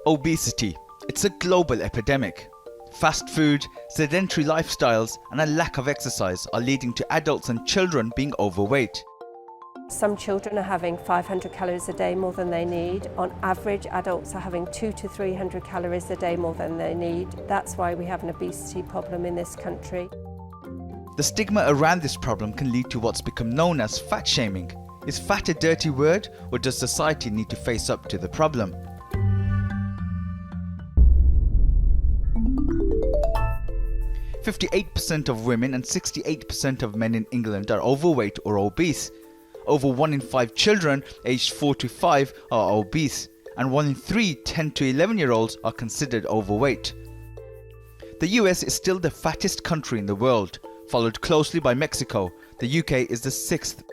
Obesity. It's a global epidemic. Fast food, sedentary lifestyles and a lack of exercise are leading to adults and children being overweight. Some children are having 500 calories a day more than they need. On average, adults are having 200 to 300 calories a day more than they need. That's why we have an obesity problem in this country. The stigma around this problem can lead to what's become known as fat shaming. Is fat a dirty word, or does society need to face up to the problem? "58% of women and 68% of men in England are overweight or obese. Over 1 in 5 children aged 4 to 5 are obese, and 1 in 3 10 to 11-year-olds are considered overweight. The US is still the fattest country in the world, followed closely by Mexico. The UK is the 6th.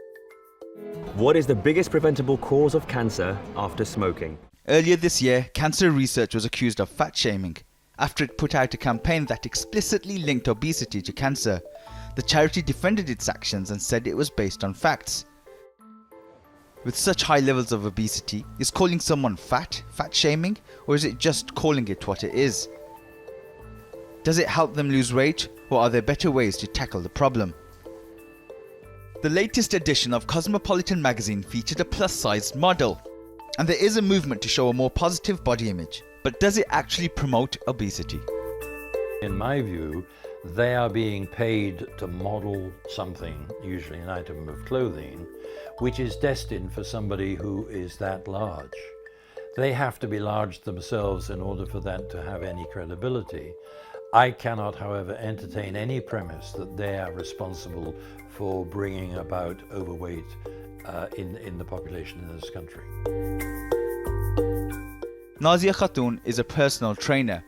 What is the biggest preventable cause of cancer after smoking? Earlier this year, cancer research was accused of fat shaming after it put out a campaign that explicitly linked obesity to cancer. The charity defended its actions and said it was based on facts. With such high levels of obesity, is calling someone fat shaming, or is it just calling it what it is? Does it help them lose weight, or are there better ways to tackle the problem? The latest edition of Cosmopolitan magazine featured a plus-sized model, and there is a movement to show a more positive body image. But does it actually promote obesity? In my view, they are being paid to model something, usually an item of clothing, which is destined for somebody who is that large. They have to be large themselves in order for that to have any credibility. I cannot, however, entertain any premise that they are responsible for bringing about overweight in the population in this country. Nazia Khatoon is a personal trainer.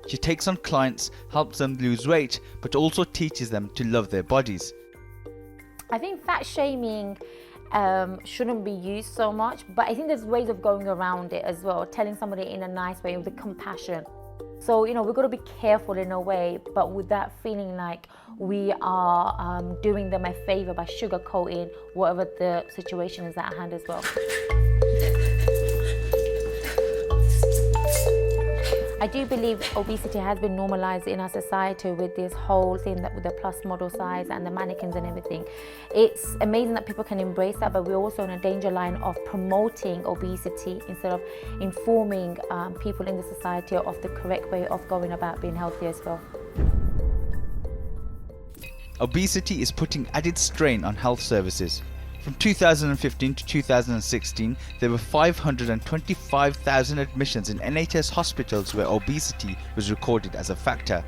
She takes on clients, helps them lose weight, but also teaches them to love their bodies. I think fat shaming shouldn't be used so much, but I think there's ways of going around it as well, telling somebody in a nice way with compassion. So, we've got to be careful in a way, but without feeling like we are doing them a favor by sugarcoating whatever the situation is at hand as well. I do believe obesity has been normalized in our society with this whole thing that with the plus model size and the mannequins and everything. It's amazing that people can embrace that, but we're also on a danger line of promoting obesity instead of informing people in the society of the correct way of going about being healthy as well. Obesity is putting added strain on health services. From 2015 to 2016, there were 525,000 admissions in NHS hospitals where obesity was recorded as a factor.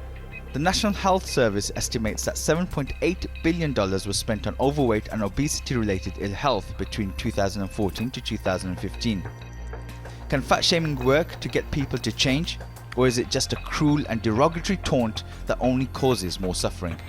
The National Health Service estimates that $7.8 billion was spent on overweight and obesity-related ill health between 2014 to 2015. Can fat shaming work to get people to change, or is it just a cruel and derogatory taunt that only causes more suffering?